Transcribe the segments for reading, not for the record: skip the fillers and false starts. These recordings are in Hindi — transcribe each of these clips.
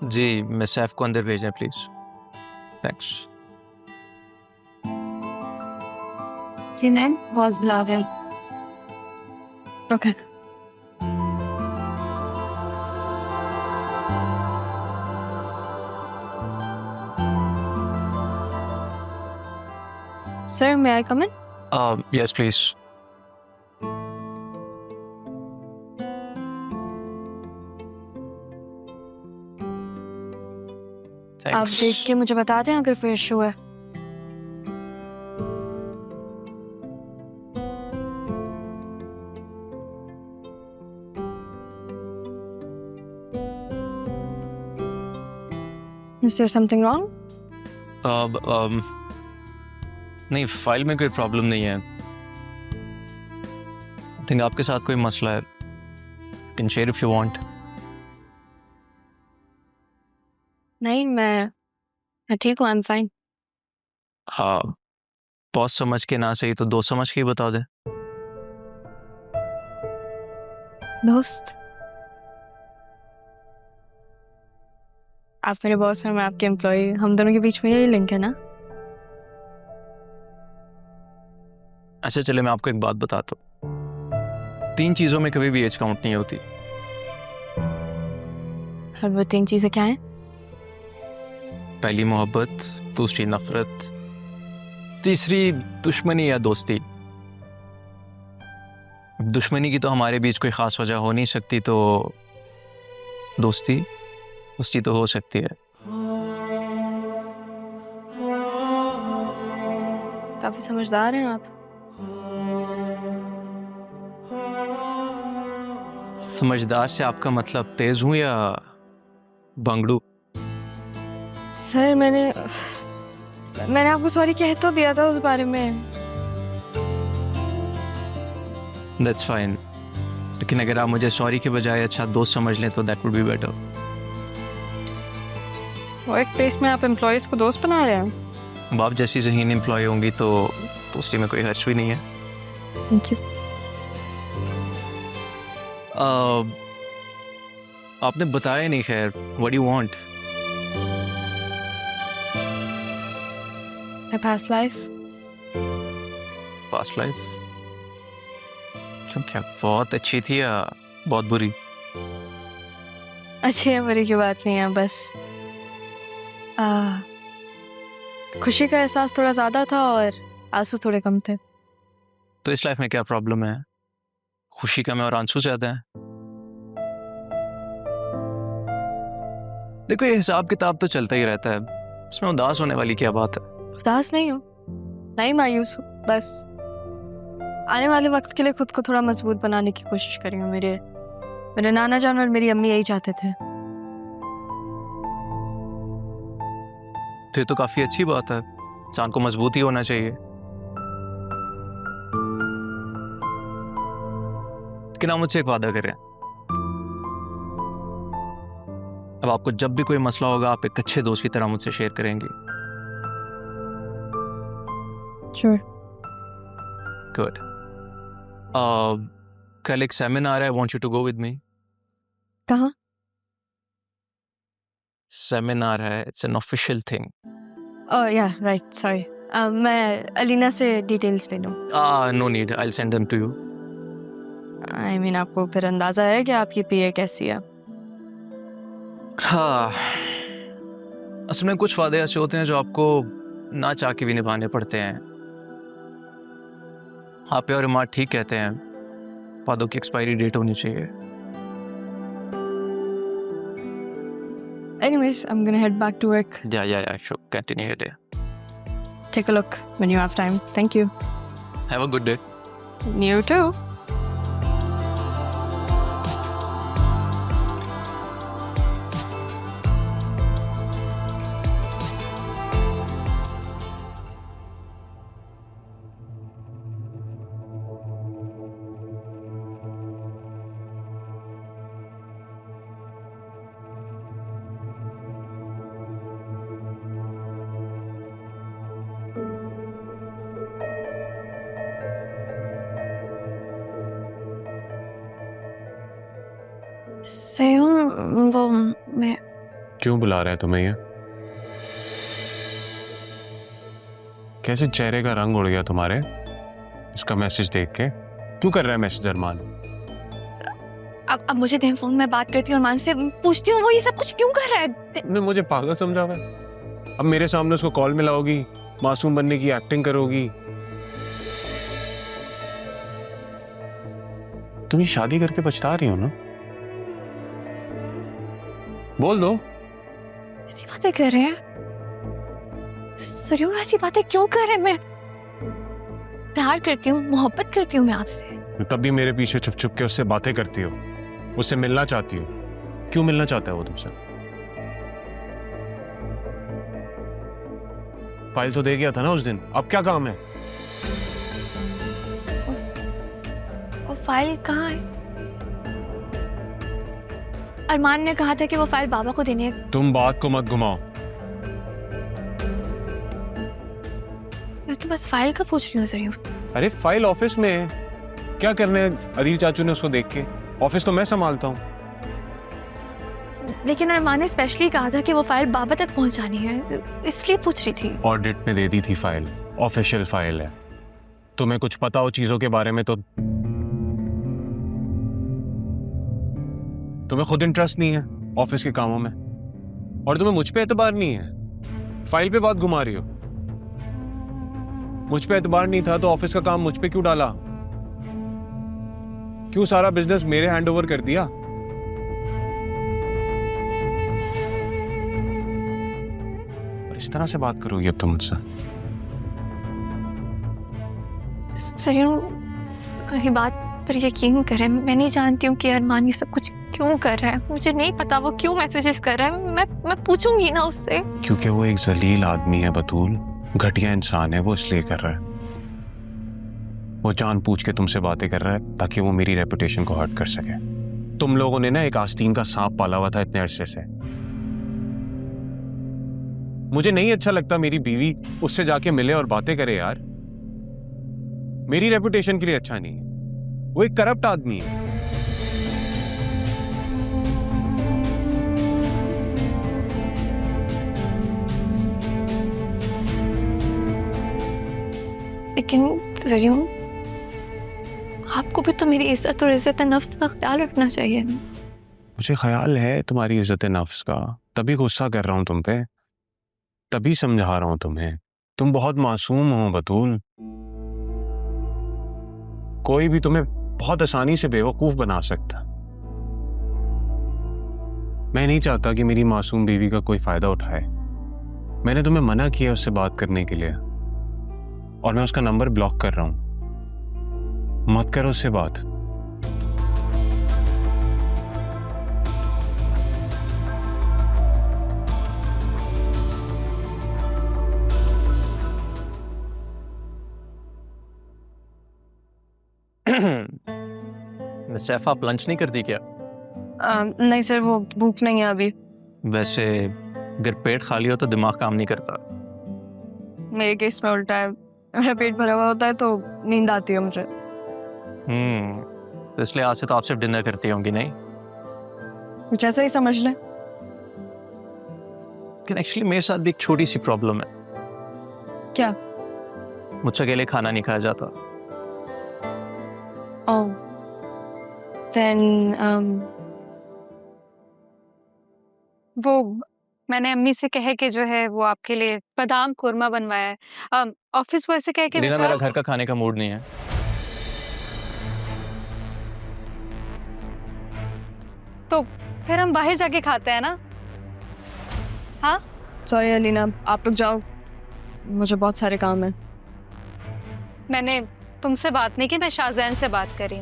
जी, मैं सैफ को अंदर भेजें please. Thanks. Ji ma'am, boss बुला रहे हैं। Okay. Sir, may I come in? Yes please. आप थैंक्स। देख के मुझे बता दें अगर कोई इशू है। Is there something wrong? नहीं, फाइल में कोई प्रॉब्लम नहीं है। आई थिंक आपके साथ कोई मसला है। Can share if you want. नहीं, मैं ठीक हूँ। I'm fine. हाँ, बॉस समझ के ना सही तो दोस्त समझ के ही बता दे। दोस्त? आप मेरे बॉस हैं, मैं आपके एम्प्लॉय। हम दोनों के बीच में यही लिंक है ना? अच्छा चले, मैं आपको एक बात बताता हूँ। 3 चीज़ों में कभी भी एज काउंट नहीं होती। और वो 3 चीजें क्या हैं? पहली मोहब्बत, दूसरी नफरत, तीसरी दुश्मनी या दोस्ती। दुश्मनी की तो हमारे बीच कोई ख़ास वजह हो नहीं सकती, तो दोस्ती तो हो सकती है। काफी समझदार हैं आप। समझदार से आपका मतलब तेज हूं या बंगड़ू? सर, मैंने आपको सॉरी कह तो दिया था उस बारे में। दैट्स फाइन, लेकिन अगर आप मुझे सॉरी के बजाय अच्छा दोस्त समझ लें तो दैट वुड बी बेटर। वो एक प्लेस में आप एम्प्लॉयज को दोस्त बना रहे हैं। अब आप जैसी ज़हीन एम्प्लॉय होंगी तो दोस्ती में कोई हर्ज भी नहीं है। Thank you. आपने बताया नहीं, खैर what do you want? My past life. Past life? क्या बहुत अच्छी थी या बहुत बुरी? अच्छी या बुरी की बात नहीं है, बस खुशी का एहसास थोड़ा ज्यादा था और आंसू थोड़े कम थे। तो इस लाइफ में क्या प्रॉब्लम है? खुशी कम है और आंसू ज़्यादा है। देखो, ये हिसाब किताब तो चलता ही रहता है, इसमें उदास होने वाली क्या बात है? उदास नहीं हूँ, नहीं मायूस हूँ, बस आने वाले वक्त के लिए खुद को थोड़ा मजबूत बनाने की कोशिश कर रही हूँ। मेरे नाना जान और मेरी अम्मी यही चाहते थे। तो ये तो काफ़ी अच्छी बात है, इंसान को मजबूत ही होना चाहिए। लेकिन आप मुझसे एक वादा करें, अब आपको जब भी कोई मसला होगा आप एक अच्छे दोस्त की तरह मुझसे शेयर करेंगी। श्योर। गुड। कल एक सेमिनार है, want you to go with me. कहाँ? सेमिनार है, it's an official thing. Oh yeah, right, sorry. मैं अलीना से डिटेल्स ले लूँ। No need, I will send them to you. I mean, आपको फिर अंदाजा है कि आपकी पीए कैसी है? हाँ, असल में कुछ वादे ऐसे होते हैं जो आपको ना चाह के भी निभाने पड़ते हैं। आप और इमाद ठीक कहते हैं, वादों की एक्सपायरी डेट होनी चाहिए। Anyways, I'm gonna head back to work. Yeah, sure, continue your day. Take a look when you have time. Thank you. Have a good day. You too. सही हूँ। वो मैं क्यों बुला रहा है तुम्हें ये? कैसे चेहरे का रंग उड़ गया तुम्हारे इसका मैसेज देख के? क्यों कर रहा है मैसेज अरमान? अब मुझे दे फोन में बात करती हूँ अरमान से, पूछती हूँ वो ये सब कुछ क्यों कर रहा है। तुमने मुझे पागल समझा हुआ है? अब मेरे सामने उसको कॉल मिलाओगी, मासूम बनने की एक्टिंग करोगी। तुम ये शादी करके पछता रही हो ना? बोल दो। ऐसी बातें कर रहे हैं सरियों, ऐसी बातें क्यों कर रहे हैं? मैं प्यार करती हूँ, मोहब्बत करती हूँ मैं आपसे। तब भी मेरे पीछे छुप छुप के उससे बातें करती हो, उससे मिलना चाहती हो। क्यों मिलना चाहता है वो तुमसे? फाइल तो दे गया था ना उस दिन, अब क्या काम है? वो फाइल कहाँ है? अरमान ने कहा था कि वो फाइल बाबा को देनी है। तुम बात को मत घुमाओ। मैं तो बस फाइल का पूछ रही हूँ सरियों। अरे फाइल ऑफिस में है, क्या करने अदील चाचू ने उसको देख के? ऑफिस तो मैं संभालता हूँ। लेकिन अरमान ने स्पेशली कहा था कि वो फाइल बाबा तक पहुंचानी है, इसलिए पूछ रही थी। ऑडिट में दे दी थी फाइल, ऑफिशियल फाइल है। तुम्हें कुछ पता हो चीजों के बारे में तो तुम्हें खुद इंटरेस्ट नहीं है ऑफिस के कामों में, और तुम्हें मुझ पे एतबार नहीं है। फाइल पे बात घुमा रही हो। मुझ पे एतबार नहीं था तो ऑफिस का काम मुझ पे क्यों डाला? क्यों सारा बिजनेस मेरे हैंड ओवर कर दिया? और इस तरह से बात करोगी अब तुम मुझसे? सरियों, मेरी बात पर यकीन करें, मैं नहीं जानती हूँ कि अरमान ये सब कुछ क्यों कर रहा है। मुझे नहीं पता वो क्यों मैसेजेस कर रहा है। मैं पूछूंगी ना उससे। क्योंकि वो एक जलील आदमी है बतूल, घटिया इंसान है, वो इसलिए कर रहा है। वो जान पूछ के तुमसे बातें कर रहा है ताकि वो मेरी रेपुटेशन को हर्ट कर सके। तुम लोगों ने ना एक आस्तीन का सांप पाला हुआ था इतने अरसे से। मुझे नहीं अच्छा लगता मेरी बीवी उससे जाके मिले और बातें करे यार। मेरी रेपुटेशन के लिए अच्छा नहीं है। वो एक करप्ट आदमी है। लेकिन सरियों, आपको भी तो मेरी इज्जत और इज्जत नफ्स का ख्याल रखना चाहिए। मुझे ख्याल है तुम्हारी इज्जत नफ्स का, तभी गुस्सा कर रहा हूं तुम पे, तभी समझा रहा हूं तुम्हें। तुम बहुत मासूम हो बतूल। कोई भी तुम्हें बहुत आसानी से बेवकूफ बना सकता। मैं नहीं चाहता कि मेरी मासूम बीवी का कोई फायदा उठाए। मैंने तुम्हें मना किया उससे बात करने के लिए, और मैं उसका नंबर ब्लॉक कर रहा हूं। मत करो उससे बात। सैफ, आप लंच नहीं करती क्या? नहीं सर, वो भूख नहीं है अभी। वैसे अगर पेट खाली हो तो दिमाग काम नहीं करता। मेरे केस में उल्टा है, मेरा पेट भरा हुआ होता है तो नींद आती है मुझे। तो इसलिए आज से तो आप सिर्फ डिनर करती होंगी, नहीं? कुछ ऐसा ही समझ ले। लेकिन एक्चुअली मेरे साथ भी एक छोटी सी प्रॉब्लम है। क्या? मुझसे अकेले खाना नहीं खाया जाता। Oh, then वो मैंने अम्मी से कहे कि जो है वो आपके लिए बादाम कोरमा बनवाया है। ऑफिस बॉय से कह के रीना, मेरा घर का खाने का मूड नहीं है। तो फिर हम बाहर जाके खाते हैं ना? हाँ, सॉरी अलीना, आप लोग जाओ, मुझे बहुत सारे काम है। मैंने तुमसे बात नहीं की, मैं शाहजैन से बात करी।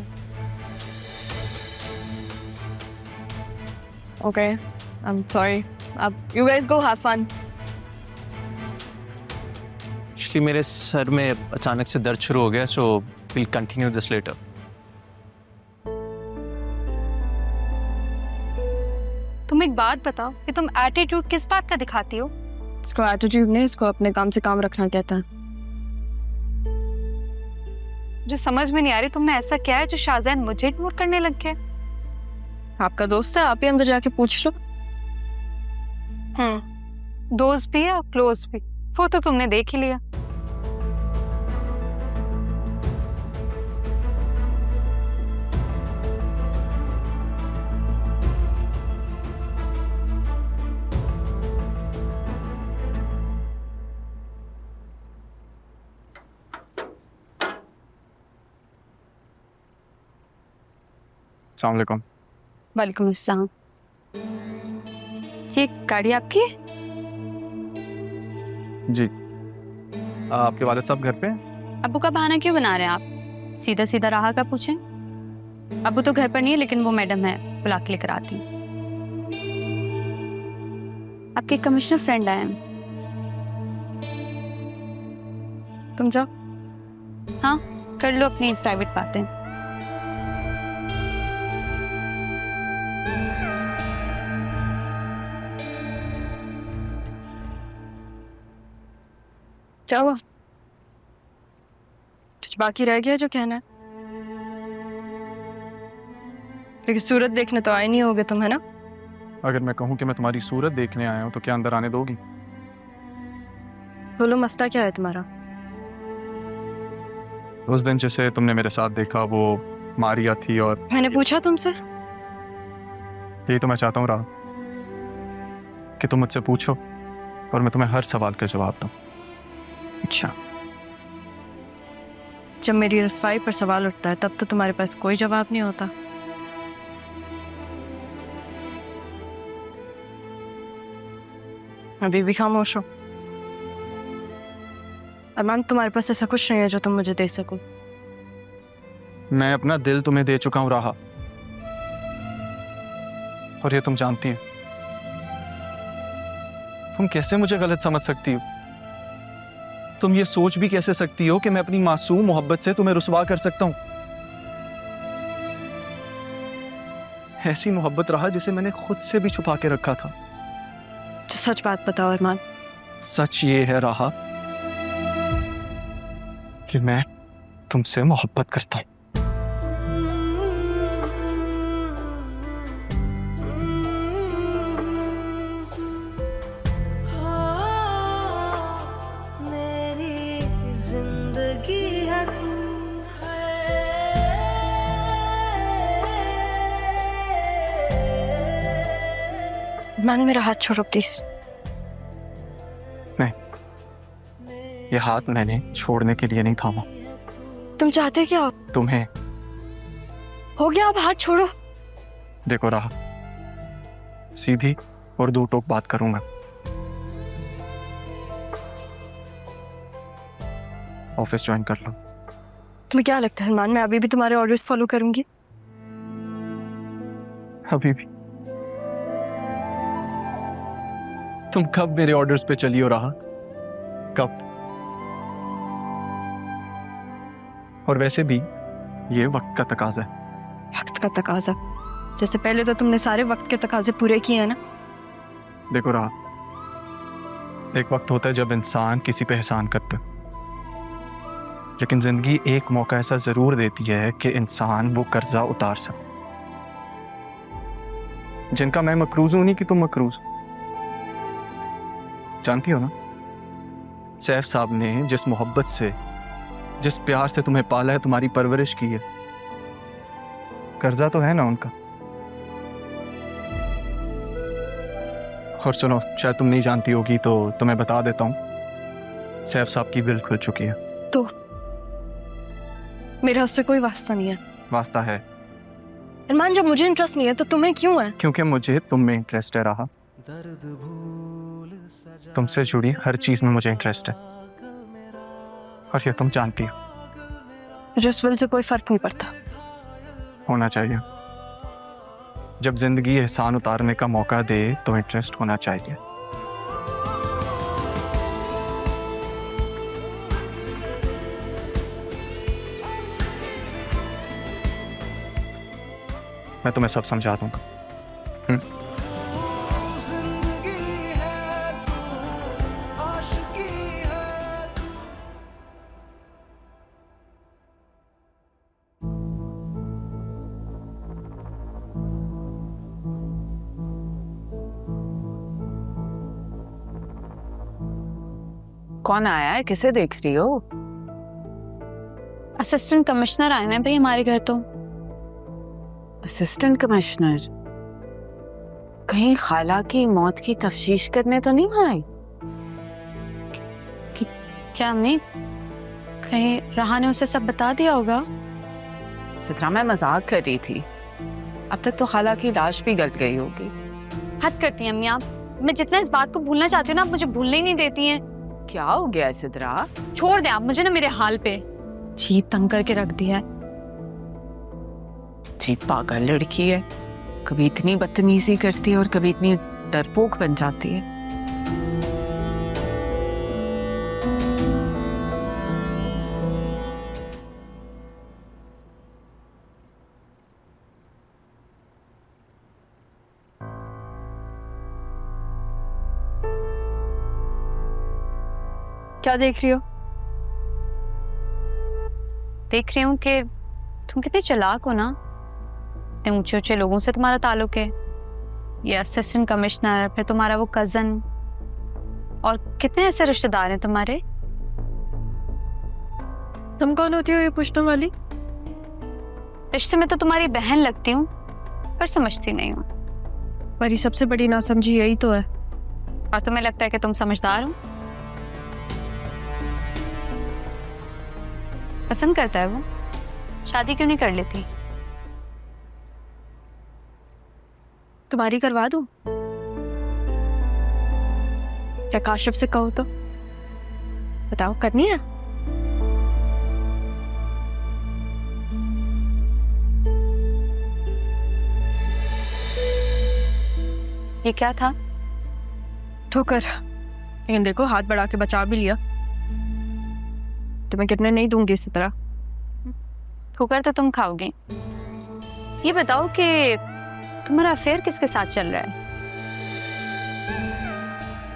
Okay, I am sorry. अब you guys go have fun. Actually मेरे सर में अचानक से दर्द शुरू हो गया, so will continue this later. तुम एक बात बताओ कि तुम एटीट्यूड किस बात का दिखाती हो? इसको एटीट्यूड नहीं, इसको अपने काम से काम रखना कहता है। मुझे समझ में नहीं आ रही तुम में ऐसा क्या है जो शाहजैन मुझे इग्नोर करने लग गया? आपका दोस्त है, आप ही अंदर जाके पूछ लो। दोस्त भी है और क्लोज भी, वो तो तुमने देख ही लिया। अस्सलाम वालेकुम। वालेकुम अस्सलाम। ये गाड़ी आपकी है? जी। आपके वालिद साहब घर पे हैं? अब्बू का बहाना क्यों बना रहे हैं आप? सीधा सीधा राह का पूछें। अब्बू तो घर पर नहीं है, लेकिन वो मैडम है, बुला के लेकर आती हूँ। आपके कमिश्नर फ्रेंड आए हैं। तुम जाओ। हाँ, कर लो अपनी प्राइवेट बातें। क्या हुआ? कुछ बाकी रह गया जो कहना है? लेकिन सूरत देखने तो आए नहीं होगे तुम, है ना? अगर मैं कहूँ कि मैं तुम्हारी सूरत देखने आया हूँ तो क्या अंदर आने दोगी? बोलो, मसला क्या है तुम्हारा? उस दिन जिसे तुमने मेरे साथ देखा वो मारिया थी, और मैंने पूछा तुमसे? यही तो मैं चाहता हूँ राह, कि तुम मुझसे पूछो और मैं तुम्हें हर सवाल का जवाब दूँ। अच्छा, जब मेरी रसवाई पर सवाल उठता है तब तो तुम्हारे पास कोई जवाब नहीं होता। अभी भी खामोश हो। अरमान, तुम्हारे पास ऐसा कुछ नहीं है जो तुम मुझे दे सको। मैं अपना दिल तुम्हें दे चुका हूँ राह, और ये तुम जानती हो। तुम कैसे मुझे गलत समझ सकती हो? तुम ये सोच भी कैसे सकती हो कि मैं अपनी मासूम मोहब्बत से तुम्हें रुसवा कर सकता हूं? ऐसी मोहब्बत रहा जिसे मैंने खुद से भी छुपा के रखा था। तो सच बात बताओ अरमान। सच ये है राहा कि मैं तुमसे मोहब्बत करता हूं। अरमान, मेरा हाथ छोड़ो प्लीज। ये हाथ मैंने छोड़ने के लिए नहीं थामा। तुम चाहते क्या हो? तुम्हें। हो गया, अब हाथ छोड़ो। देखो राहा, सीधी और दो टोक बात करूंगा। ऑफिस ज्वाइन कर लो। तुम्हें क्या लगता है अरमान, मैं अभी भी तुम्हारे ऑर्डर्स फॉलो करूंगी? अभी भी? तुम कब मेरे ऑर्डर्स पे चली हो राहा? कब? और वैसे भी ये वक्त का तकाजा है। वक्त का तकाजा? जैसे पहले तो तुमने सारे वक्त के तकाजे पूरे किए हैं ना। देखो राहा, एक वक्त होता है जब इंसान किसी पे एहसान करता है, लेकिन जिंदगी एक मौका ऐसा जरूर देती है कि इंसान वो कर्जा उतार सके। जिनका मैं मकरूज हूं, नहीं कि तुम मकरूज। जानती हो ना, सैफ साहब ने जिस मोहब्बत से, जिस प्यार से तुम्हें पाला है, तुम्हारी परवरिश की है, कर्जा तो है ना उनका। और सुनो, शायद तुम नहीं जानती होगी तो तुम्हें बता देता हूं, सैफ साहब की बिल खुल चुकी है। तो मेरा उससे कोई वास्ता नहीं है। वास्ता है। अरमान, जब मुझे इंटरेस्ट नहीं है तो तुम्हें क्यों है? क्योंकि मुझे तुम में इंटरेस्ट है राहा। तुमसे जुड़ी हर चीज में मुझे इंटरेस्ट है, और ये तुम जानती हो। मुझे उस विल से कोई फर्क नहीं पड़ता। होना चाहिए। जब जिंदगी एहसान उतारने का मौका दे तो इंटरेस्ट होना चाहिए। मैं तुम्हें सब समझा दूंगा। कौन आया है? किसे देख रही हो? असिस्टेंट कमिश्नर आए हैं भाई हमारे घर तो। Assistant commissioner? कहीं खाला की मौत की तफ्तीश करने तो नहीं आए? क्या अम्मी, कहीं राहा ने उसे सब बता दिया होगा? सिद्रा, मैं मजाक कर रही थी। अब तक तो खाला की लाश भी गल गई होगी। हद करती हैं अम्मी आप। मैं जितना इस बात को भूलना चाहती हूँ ना, आप मुझे भूलने ही नहीं देती हैं। क्या हो गया है सिद्रा? छोड़ दे आप मुझे ना मेरे हाल पे। जीप तंग करके रख दिया है। जी पागल लड़की है, कभी इतनी बदतमीजी करती है और कभी इतनी डरपोक बन जाती है। क्या देख रही हो? देख रही हूँ कि तुम कितने चालाक हो ना। इतने ऊंचे ऊंचे लोगों से तुम्हारा ताल्लुक है। ये असिस्टेंट कमिश्नर, फिर तुम्हारा वो कजन, और कितने ऐसे रिश्तेदार हैं तुम्हारे। तुम कौन होती हो ये पूछने वाली? रिश्ते में तो तुम्हारी बहन लगती हूँ, पर समझती नहीं हूँ। मेरी सबसे बड़ी नासमझी यही तो है। और तुम्हें लगता है कि तुम समझदार हो। पसंद करता है वो, शादी क्यों नहीं कर लेती? तुम्हारी करवा दूं? या काशिफ से कहो तो? बताओ, करनी है? ये क्या था? ठोकर। लेकिन देखो, हाथ बढ़ा के बचा भी लिया। तुम्हें गिरने नहीं दूंगी इसी तरह। ठोकर तो तुम खाओगी। ये बताओ कि तुम्हारा अफेयर किसके साथ चल रहा है?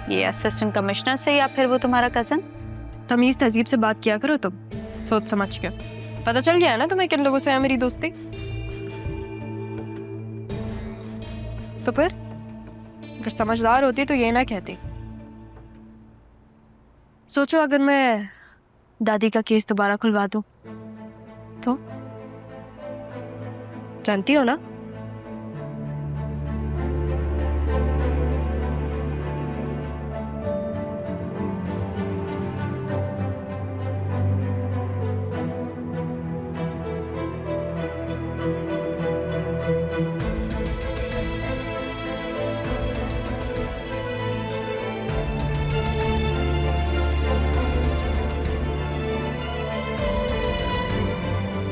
ये असिस्टेंट कमिश्नर से या फिर वो तुम्हारा कजन? तमीज तहजीब से बात किया करो तुम, सोच समझ के। पता चल गया है ना तुम्हें किन लोगों से है मेरी दोस्ती। तो फिर अगर समझदार होती तो ये ना कहती। सोचो, अगर मैं दादी का केस दोबारा खुलवा दूं तो? जानती हो ना